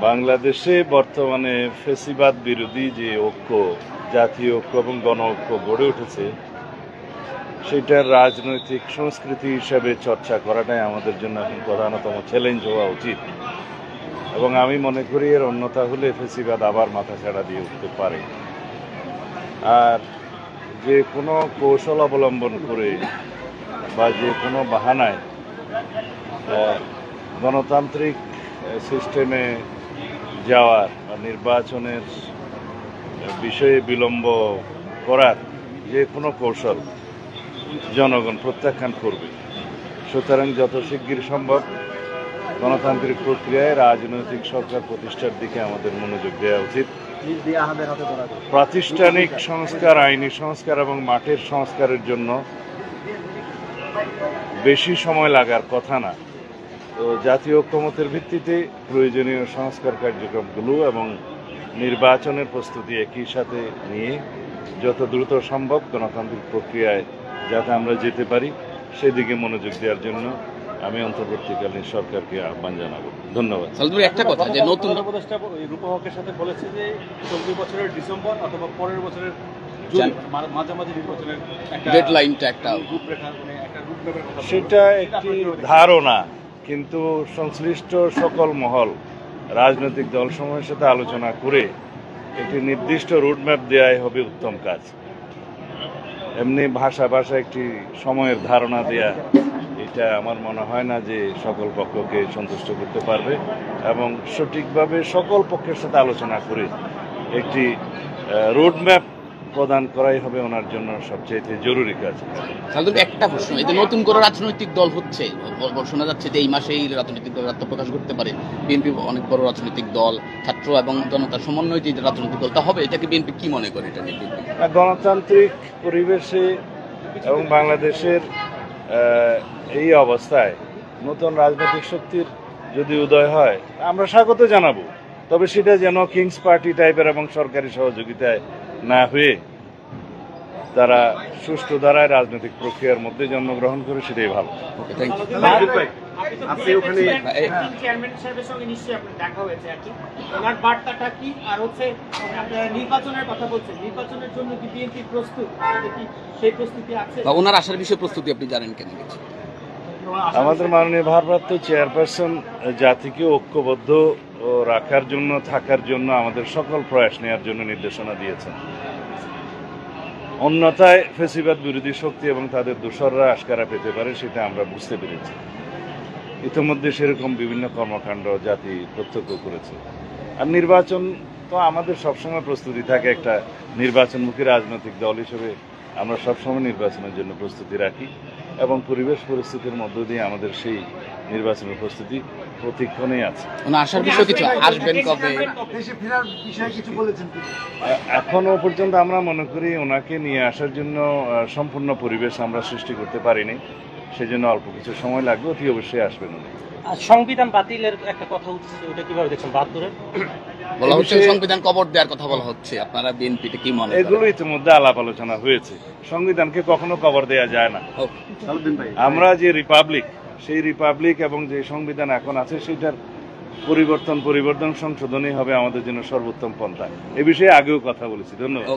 বাংলাদেশে বর্তমানে ফেসিবাদ বিরোধী যে ঐক্য, জাতীয় ঐক্য এবং গণ ঐক্য গড়ে উঠেছে, সেটার রাজনৈতিক সংস্কৃতি হিসাবে চর্চা করাটাই আমাদের জন্য এখন প্রধানতম চ্যালেঞ্জ হওয়া উচিত। এবং আমি মনে করি এর অন্যথা হলে ফেসিবাদ আবার মাথাছাড়া দিয়ে উঠতে পারে। আর যে কোনো কৌশল অবলম্বন করে বা যে কোনো বাহানায় গণতান্ত্রিক সিস্টেমে যাওয়ার বা নির্বাচনের বিষয়ে বিলম্ব করার যে কোনো কৌশল জনগণ প্রত্যাখ্যান করবে। সুতরাং যত শিগগির সম্ভব গণতান্ত্রিক প্রক্রিয়ায় রাজনৈতিক সরকার প্রতিষ্ঠার দিকে আমাদের মনোযোগ দেওয়া উচিত। প্রাতিষ্ঠানিক সংস্কার, আইনি সংস্কার এবং মাঠের সংস্কারের জন্য বেশি সময় লাগার কথা না। তো জাতীয় ঐক্যমতের ভিত্তিতে প্রয়োজনীয় সংস্কার কার্যক্রমগুলো এবং নির্বাচনের প্রস্তুতি একই সাথে নিয়ে যত দ্রুত সম্ভব গণতান্ত্রিক প্রক্রিয়ায় যাতে আমরা যেতে পারি সেদিকে মনোযোগ দেওয়ার জন্য আমি অন্তর্বর্তীকালীন সরকারকে আহ্বান জানাবো। ধন্যবাদ। একটা কথা যে নতুন উপদেষ্টা রূপকের সাথে বলেছে যে চলতি বছরের ডিসেম্বর অথবা পরের বছরের মাঝামাঝি নির্বাচনের ডেডলাইনটা একটা রূপরেখা, মানে একটা রূপরেখার কথা, সেটা একটি ধারণা, কিন্তু সংশ্লিষ্ট সকল মহল রাজনৈতিক দলসমূহের সাথে আলোচনা করে একটি নির্দিষ্ট রুটম্যাপ দেওয়াই হবে উত্তম কাজ। এমনি ভাষা একটি সময়ের ধারণা দেয়া, এটা আমার মনে হয় না যে সকল পক্ষকে সন্তুষ্ট করতে পারবে। এবং সঠিকভাবে সকল পক্ষের সাথে আলোচনা করে একটি রোডম্যাপ প্রদান করাই হবে ওনার জন্য সবচেয়ে জরুরি কাজ। একটা প্রশ্ন, এই যে নতুন করে রাজনৈতিক দল হচ্ছে, শোনা যাচ্ছে যে এই মাসেই রাজনৈতিক দল আত্মপ্রকাশ করতে পারে। বিএনপি অনেক বড় রাজনৈতিক দল, ছাত্র এবং জনতার সমন্বয় যে রাজনৈতিক দলটা হবে, এটাকে বিএনপি কি মনে করে? এটা নিয়ে গণতান্ত্রিক পরিবেশে এবং বাংলাদেশের এই অবস্থায় নতুন রাজনৈতিক শক্তির যদি উদয় হয় আমরা স্বাগত জানাবো, তবে সেটা যেন কিংস পার্টি টাইপের এবং সরকারি সহযোগিতায় না হয়ে তারা সুষ্ঠু ধারায় রাজনৈতিক প্রক্রিয়ার মধ্যে জন্মগ্রহণ করে, সেটাই ভালো। আপনি ওখানে চেয়ারম্যান সাহেবের সঙ্গে নিশ্চয়ই আপনার দেখা হয়েছে, আর কি ওনার বার্তাটা কি? আর হচ্ছে আপনারা নির্বাচনের কথা বলছেন, নির্বাচনের জন্য কি বিএনপি প্রস্তুত, কি সেই প্রস্তুতি আছে? বা ওনার আসার বিষয়ে প্রস্তুতি আপনি জানেন কেন? আমাদের মাননীয় ভারপ্রাপ্ত চেয়ারপারসন জাতিকে ঐক্যবদ্ধ রাখার জন্য, থাকার জন্য আমাদের সকল প্রয়াস নেওয়ার জন্য নির্দেশনা দিয়েছেন। অন্যথায় ফেসিবাদ বিরোধী শক্তি এবং তাদের দোসররা আশকারা পেতে পারে, সেটা আমরা বুঝতে পেরেছি। ইতিমধ্যে সেরকম বিভিন্ন কর্মকাণ্ড জাতি প্রত্যক্ষ করেছে। আর নির্বাচন তো আমাদের সবসময় প্রস্তুতি থাকে, একটা নির্বাচনমুখী রাজনৈতিক দল হিসেবে আমরা সবসময় নির্বাচনের জন্য প্রস্তুতি রাখি এবং পরিবেশ পরিস্থিতির মধ্য দিয়ে আমাদের সেই নির্বাচনের প্রস্তুতি প্রতিক্ষণেই আছে। আসার বিষয় কিছু আসবেন কবে? এখনো পর্যন্ত আমরা মনে করি ওনাকে নিয়ে আসার জন্য সম্পূর্ণ পরিবেশ আমরা সৃষ্টি করতে পারিনি, সেজন্য অল্প কিছু সময় লাগবে, অতি অবশ্যই আসবেন উনি। সংবিধান বাতিলের একটা কথা উঠছে, ওটা কিভাবে দেখছেন? 72-এর বলা হচ্ছে সংবিধান কবর দেওয়ার কথা বলা হচ্ছে, আপনারা বিএনপিতে কি মনে করেন? এগুলো ইতিমধ্যে আলাপ আলোচনা হয়েছে। সংবিধানকে কখনো কবর দেওয়া যায় না। আমরা যে রিপাবলিক, সেই রিপাবলিক এবং যে সংবিধান এখন আছে সেটার পরিবর্তন সংশোধনই হবে আমাদের জন্য সর্বোত্তম পন্থা। এ বিষয়ে আগেও কথা বলেছি। ধন্যবাদ।